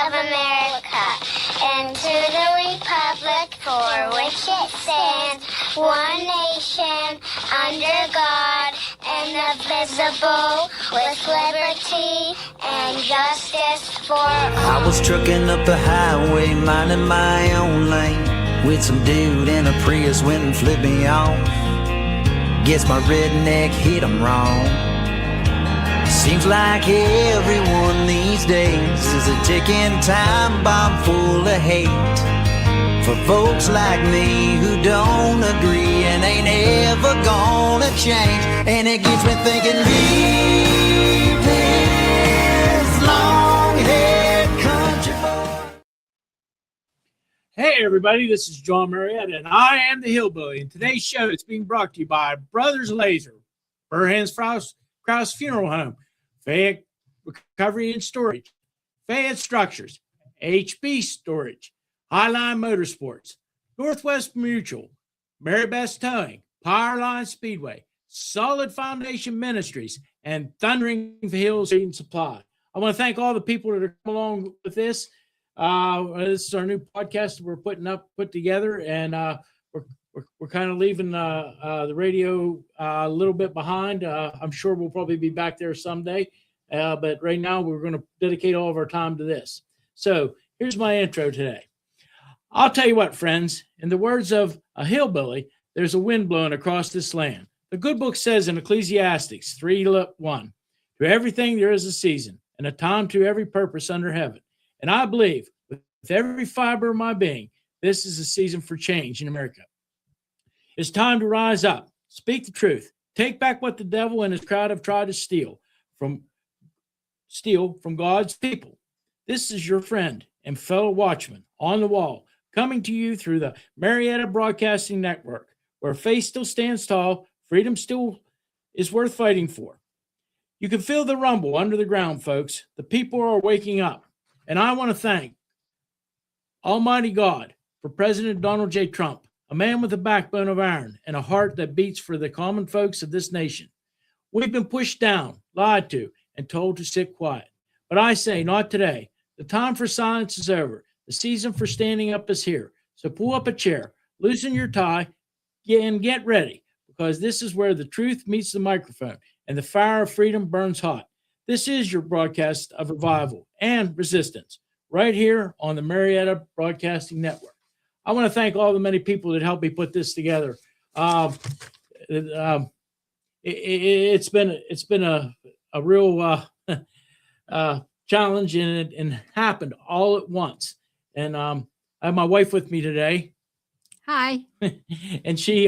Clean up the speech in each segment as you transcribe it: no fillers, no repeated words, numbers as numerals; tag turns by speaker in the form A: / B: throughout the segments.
A: of America, and to the republic for which it stands, one nation, under God, indivisible, with liberty and justice for all.
B: I was trucking up the highway, minding my own lane, with some dude in a Prius went and flipped me off. Guess my redneck hit him wrong. Seems like everyone these days is a ticking time bomb full of hate for folks like me who don't agree and ain't ever gonna change. And it gets me thinking, leave this long-haired country boy.
C: Hey everybody, this is Jon Marietta, and I am the Hillbilly. And today's show is being brought to you by Brothers Laser, Burhan's Krause Funeral Home, Fayette Recovery and Storage, Fayette Structures, HB Storage, Highline Motorsports, Northwest Mutual, Mary Beth Towing, Powerline Speedway, Solid Foundation Ministries, and Thundering Hills Seed and Supply. I want to thank all the people that are coming along with this. This is our new podcast that we're put together, and we're kind of leaving the radio a little bit behind. I'm sure we'll probably be back there someday, but right now we're going to dedicate all of our time to this. So here's my intro today. I'll tell you what, friends, in the words of a hillbilly, there's a wind blowing across this land. The good book says in Ecclesiastes 3:1, to everything there is a season, and a time to every purpose under heaven. And I believe with every fiber of my being, this is a season for change in America. It's time to rise up, speak the truth, take back what the devil and his crowd have tried to steal from God's people. This is your friend and fellow watchman on the wall, coming to you through the Marietta Broadcasting Network, where faith still stands tall, freedom still is worth fighting for. You can feel the rumble under the ground, folks. The people are waking up. And I want to thank Almighty God for President Donald J. Trump, a man with a backbone of iron and a heart that beats for the common folks of this nation. We've been pushed down, lied to, and told to sit quiet. But I say, not today. The time for silence is over. The season for standing up is here. So pull up a chair, loosen your tie, and get ready, because this is where the truth meets the microphone and the fire of freedom burns hot. This is your broadcast of revival and resistance right here on the Marietta Broadcasting Network. I want to thank all the many people that helped me put this together. It's been a real challenge, and it happened all at once. And I have my wife with me today.
D: Hi.
C: And she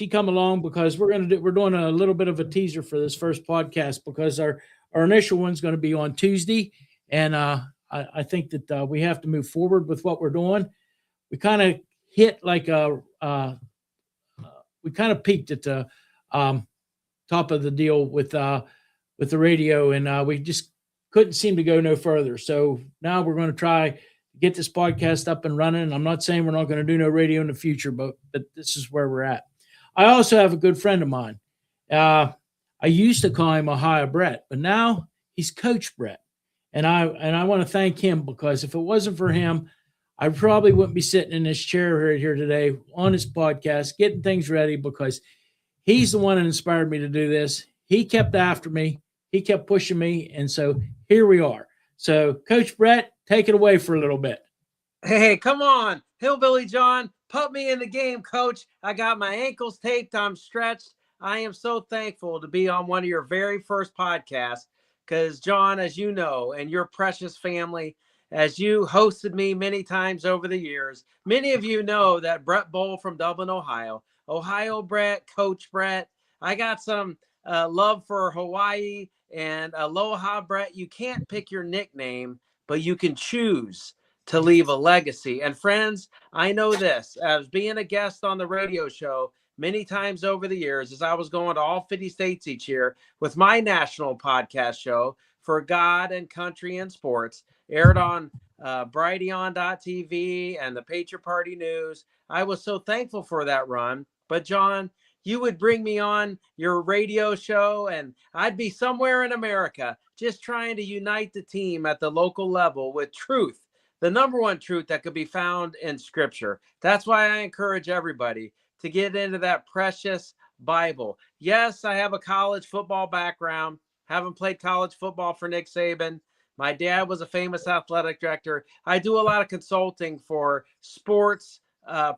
C: come along because we're doing a little bit of a teaser for this first podcast, because our initial one's going to be on Tuesday, and I think that we have to move forward with what we're doing. We kind of hit like we kind of peaked at the top of the deal with the radio, and we just couldn't seem to go no further. So now we're going to try to get this podcast up and running. I'm not saying we're not going to do no radio in the future, but this is where we're at. I also have a good friend of mine. I used to call him Ohio Brett, but now he's Coach Brett. And I want to thank him, because if it wasn't for him, I probably wouldn't be sitting in this chair right here today on this podcast, getting things ready, because he's the one that inspired me to do this. He kept after me. He kept pushing me. And so here we are. So Coach Brett, take it away for a little bit.
E: Hey, come on, Hillbilly Jon, put me in the game, Coach. I got my ankles taped. I'm stretched. I am so thankful to be on one of your very first podcasts, because, Jon, as you know, and your precious family, as you hosted me many times over the years, many of you know that Brett Bowl from Dublin, Ohio Brett, Coach Brett. I got some love for Hawaii, and Aloha Brett. You can't pick your nickname, but you can choose to leave a legacy. And friends, I know this, as being a guest on the radio show many times over the years, as I was going to all 50 states each year with my national podcast show for God and Country and Sports, aired on Brighteon.tv and the Patriot Party News. I was so thankful for that run. But Jon, you would bring me on your radio show, and I'd be somewhere in America just trying to unite the team at the local level with truth, the number one truth that could be found in Scripture. That's why I encourage everybody to get into that precious Bible. Yes, I have a college football background. Haven't played college football for Nick Saban. My dad was a famous athletic director. I do a lot of consulting for sports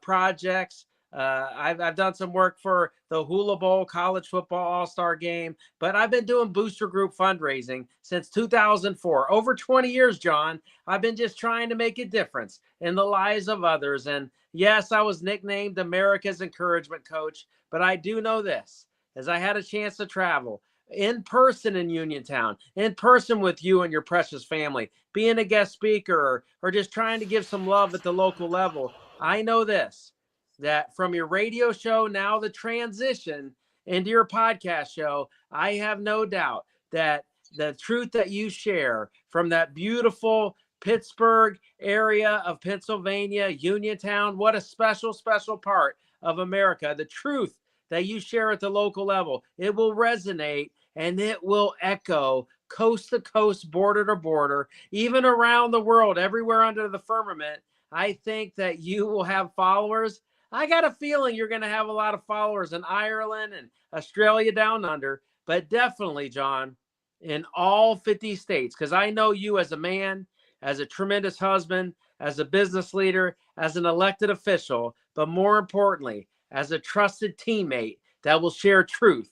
E: projects. I've done some work for the Hula Bowl college football all-star game, but I've been doing booster group fundraising since 2004. Over 20 years, John. I've been just trying to make a difference in the lives of others. And yes, I was nicknamed America's encouragement coach, but I do know this, as I had a chance to travel in person in Uniontown, in person with you and your precious family, being a guest speaker or just trying to give some love at the local level. I know this, that from your radio show, now the transition into your podcast show, I have no doubt that the truth that you share from that beautiful Pittsburgh area of Pennsylvania, Uniontown, what a special, special part of America. The truth that you share at the local level, it will resonate and it will echo coast to coast, border to border, even around the world, everywhere under the firmament. I think that you will have followers. I got a feeling you're going to have a lot of followers in Ireland and Australia down under, but definitely, John, in all 50 states, because I know you as a man, as a tremendous husband, as a business leader, as an elected official, but more importantly, as a trusted teammate that will share truth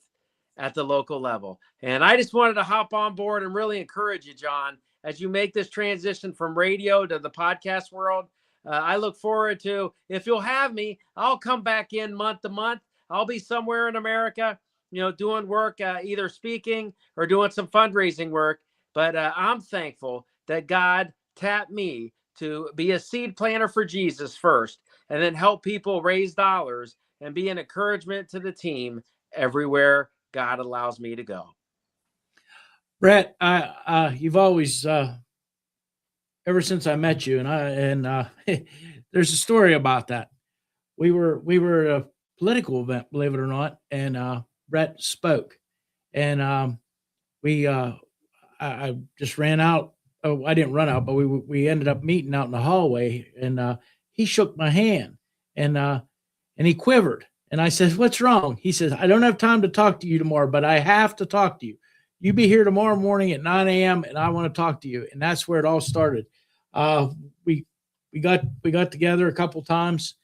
E: at the local level. And I just wanted to hop on board and really encourage you, John, as you make this transition from radio to the podcast world. I look forward to, if you'll have me, I'll come back in month to month. I'll be somewhere in America, doing work, either speaking or doing some fundraising work. But I'm thankful that God tapped me to be a seed planter for Jesus first, and then help people raise dollars and be an encouragement to the team everywhere God allows me to go.
C: Brett, you've always, ever since I met you, and there's a story about that. We were at a political event, believe it or not, and Brett spoke, and I just ran out. Oh, I didn't run out, but we ended up meeting out in the hallway, and he shook my hand, and he quivered. And I said, "What's wrong?" He says, "I don't have time to talk to you tomorrow, but I have to talk to you. You be here tomorrow morning at 9 a.m. and I want to talk to you." And that's where it all started. We got together a couple times.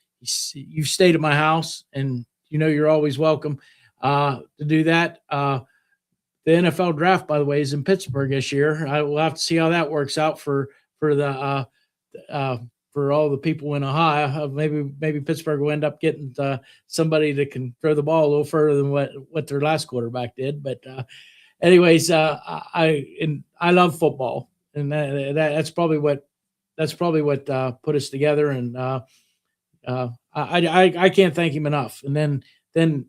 C: You stayed at my house, and you're always welcome to do that. The NFL draft, by the way, is in Pittsburgh this year. I will have to see how that works out for all the people in Ohio. Maybe Pittsburgh will end up getting somebody that can throw the ball a little further than what their last quarterback did. But anyways, I love football, and that's probably what put us together. And I can't thank him enough. And then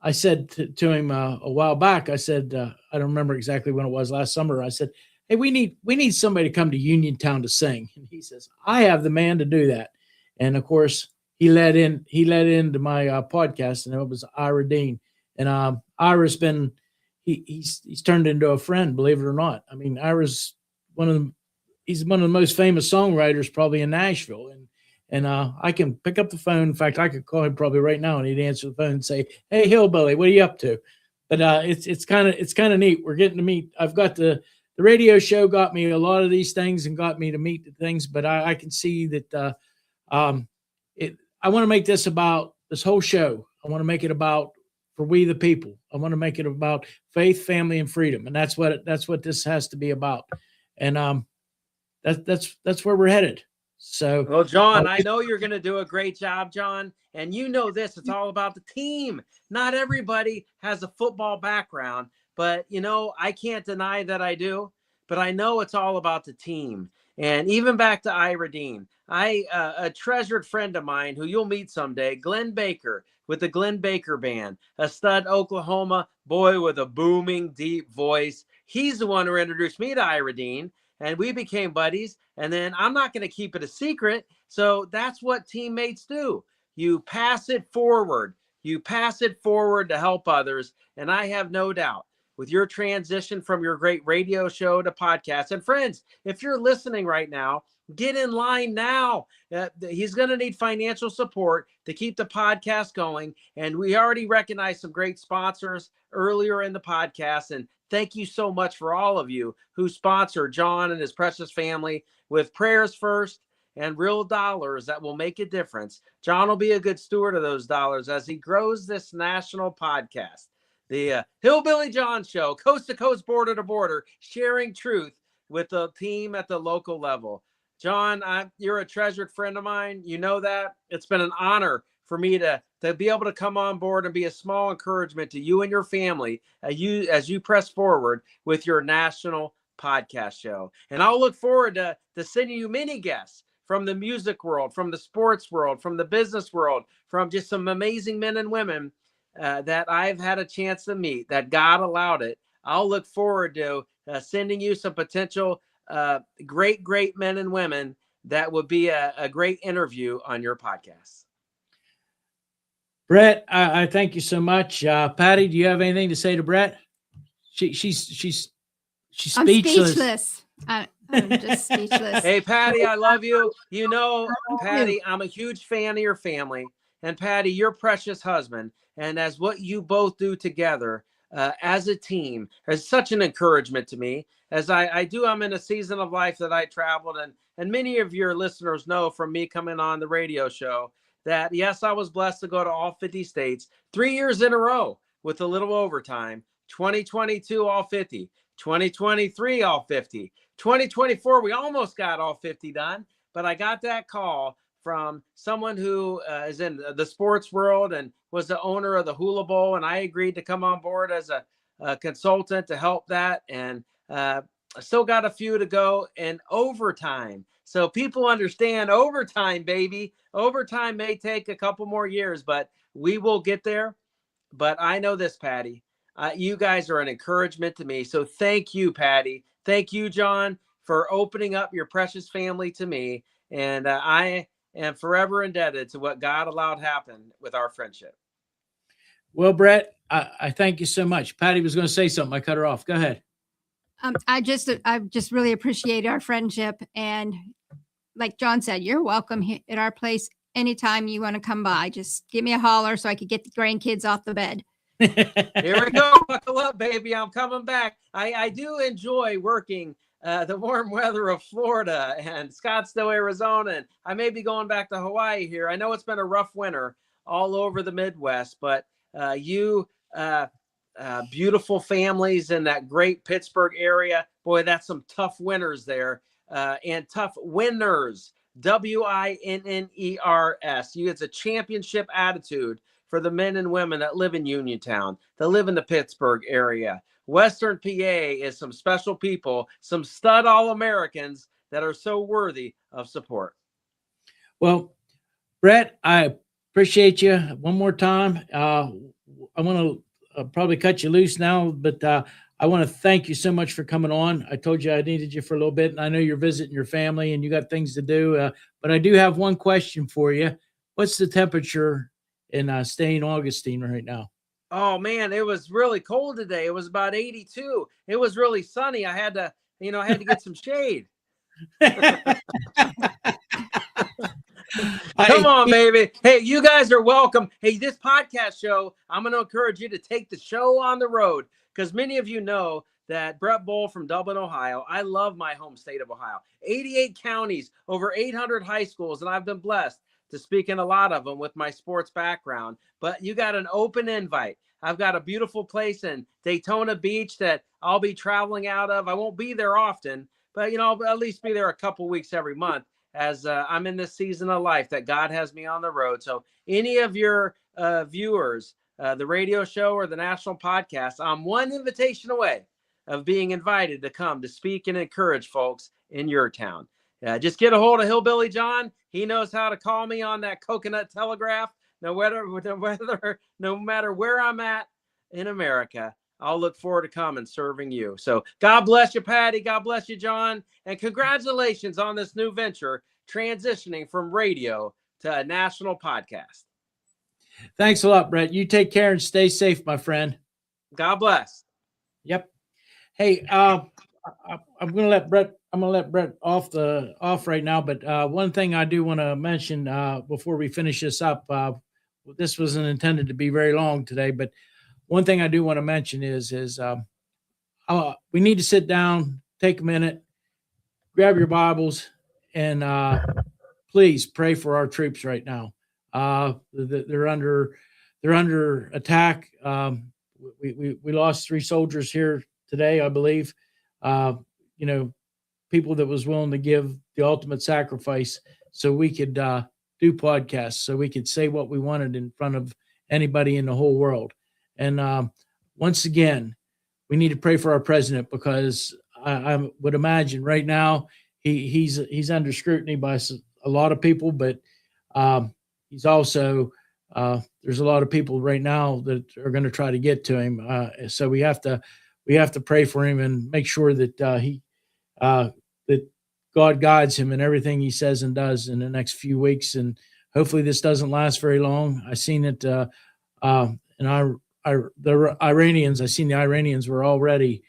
C: I said to him a while back, I said, I don't remember exactly when it was, last summer. I said, "Hey, we need somebody to come to Uniontown to sing." And he says, "I have the man to do that." And of course, he led into my podcast, and it was Ira Dean. And Ira's been he's turned into a friend, believe it or not. I mean, Ira's he's one of the most famous songwriters probably in Nashville, and I can pick up the phone. In fact, I could call him probably right now, and he'd answer the phone and say, "Hey, Hillbilly, what are you up to?" But it's kind of neat. We're getting to meet. I've got the radio show got me a lot of these things and got me to meet the things, but I can see that I want to make this about this whole show. I want to make it about for we the people. I want to make it about faith, family, and freedom, and that's what this has to be about. And that's where we're headed. So,
E: well, John, I know you're going to do a great job, John. And this, it's all about the team. Not everybody has a football background, but, I can't deny that I do. But I know it's all about the team. And even back to Ira Dean, a treasured friend of mine who you'll meet someday, Glenn Baker with the Glenn Baker Band, a stud Oklahoma boy with a booming, deep voice. He's the one who introduced me to Ira Dean. And we became buddies. And then I'm not going to keep it a secret. So that's what teammates do. You pass it forward. You pass it forward to help others. And I have no doubt with your transition from your great radio show to podcast. And friends, if you're listening right now, get in line now. He's going to need financial support to keep the podcast going. And we already recognized some great sponsors earlier in the podcast. And thank you so much for all of you who sponsor Jon and his precious family with prayers first and real dollars that will make a difference. Jon will be a good steward of those dollars as he grows this national podcast. The Hillbilly Jon Show, coast to coast, border to border, sharing truth with the team at the local level. Jon, you're a treasured friend of mine. You know that. It's been an honor for me to be able to come on board and be a small encouragement to you and your family as you press forward with your national podcast show. And I'll look forward to sending you many guests from the music world, from the sports world, from the business world, from just some amazing men and women that I've had a chance to meet, that God allowed it. I'll look forward to sending you some potential great men and women that would be a great interview on your podcast.
C: Brett, I thank you so much. Patti, do you have anything to say to Brett? She's speechless.
D: I'm speechless. I'm just speechless.
E: Hey, Patti, I love you. You know, Patti, I'm a huge fan of your family. And Patti, your precious husband, and as what you both do together as a team is such an encouragement to me. As I'm in a season of life that I traveled, and many of your listeners know from me coming on the radio show that, yes, I was blessed to go to all 50 states 3 years in a row with a little overtime. 2022, all 50. 2023, all 50. 2024, we almost got all 50 done, but I got that call from someone who is in the sports world and was the owner of the Hula Bowl, and I agreed to come on board as a consultant to help that, and I still got a few to go in overtime. So people understand overtime, baby. Overtime may take a couple more years, but we will get there. But I know this, Patti. You guys are an encouragement to me. So thank you, Patti. Thank you, Jon, for opening up your precious family to me. And I am forever indebted to what God allowed happen with our friendship.
C: Well, Brett, I thank you so much. Patti was going to say something. I cut her off. Go ahead.
D: I just really appreciate our friendship. And like Jon said, you're welcome at our place anytime you want to come by. Just give me a holler so I could get the grandkids off the bed.
E: Here we go. Buckle up, baby. I'm coming back. I do enjoy working the warm weather of Florida and Scottsdale, Arizona. And I may be going back to Hawaii here. I know it's been a rough winter all over the Midwest, but beautiful families in that great Pittsburgh area. Boy, that's some tough winters there, and tough winners. Winners. It's a championship attitude for the men and women that live in Uniontown, that live in the Pittsburgh area. Western PA is some special people, some stud All-Americans that are so worthy of support.
C: Well, Brett, I appreciate you one more time. I want to probably cut you loose now, but I want to thank you so much for coming on. I told you I needed you for a little bit, and I know you're visiting your family and you got things to do, but I do have one question for you. What's the temperature in St. Augustine right now?
E: Oh man, it was really cold today. It was about 82. It was really sunny. I had to get some shade. Come on, baby. Hey, you guys are welcome. Hey, this podcast show, I'm going to encourage you to take the show on the road, because many of you know that Brett Bull from Dublin, Ohio, I love my home state of Ohio. 88 counties, over 800 high schools, and I've been blessed to speak in a lot of them with my sports background. But you got an open invite. I've got a beautiful place in Daytona Beach that I'll be traveling out of. I won't be there often, but I'll at least be there a couple weeks every month as I'm in this season of life that God has me on the road. So any of your viewers, the radio show or the national podcast, I'm one invitation away of being invited to come to speak and encourage folks in your town. Just get a hold of Hillbilly Jon. He knows how to call me on that coconut telegraph. No matter where I'm at in America, I'll look forward to coming serving you. So God bless you, Patti. God bless you, Jon. And congratulations on this new venture, transitioning from radio to a national podcast.
C: Thanks a lot, Brett. You take care and stay safe, my friend.
E: God bless.
C: Yep. Hey, I'm gonna let Brett. I'm gonna let Brett off right now. But one thing I do want to mention before we finish this up, this wasn't intended to be very long today, but one thing I do want to mention is we need to sit down, take a minute, grab your Bibles, and please pray for our troops right now. They're under attack. We lost 3 soldiers here today, I believe. People that was willing to give the ultimate sacrifice so we could do podcasts, so we could say what we wanted in front of anybody in the whole world. And once again, we need to pray for our president, because I would imagine right now he's under scrutiny by a lot of people, but he's also there's a lot of people right now that are going to try to get to him. So we have to pray for him and make sure that that God guides him in everything he says and does in the next few weeks. And hopefully this doesn't last very long. I seen it the Iranians were already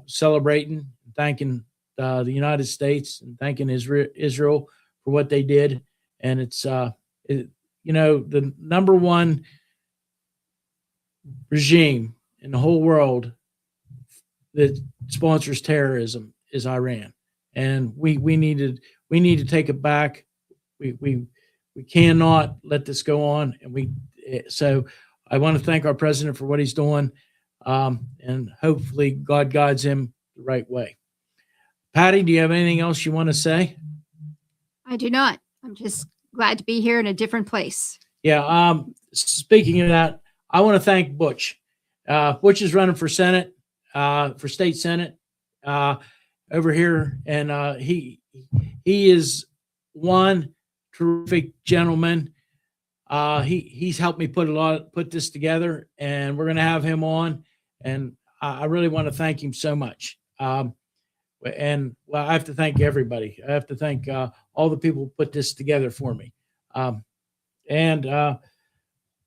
C: celebrating, thanking the United States and thanking Israel for what they did. And it's the number one regime in the whole world that sponsors terrorism is Iran, and we need to take it back. We cannot let this go on, so I want to thank our president for what he's doing, and hopefully God guides him the right way. Patti, do you have anything else you want to say?
D: I do not. I'm just glad to be here in a different place.
C: Yeah. Speaking of that, I want to thank Butch. Butch is running for Senate, for state Senate, over here. And he is one terrific gentleman. He's helped me put this together, and we're going to have him on. And I really want to thank him so much. And I have to thank everybody. I have to thank all the people who put this together for me. And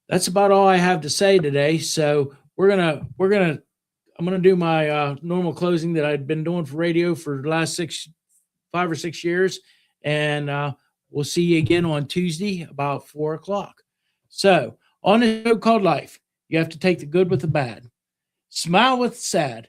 C: that's about all I have to say today. So I'm gonna do my normal closing that I've been doing for radio for the last 5 or 6 years, and we'll see you again on Tuesday about 4:00. So on a show called Life, you have to take the good with the bad, smile with the sad,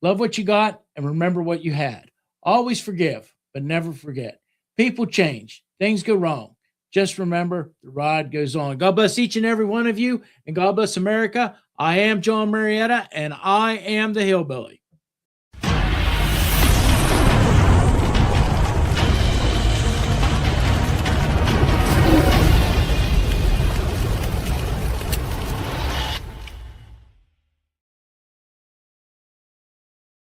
C: love what you got, and remember what you had. Always forgive, but never forget. People change, things go wrong. Just remember, the ride goes on. God bless each and every one of you, and God bless America. I am Jon Marietta, and I am the Hillbilly.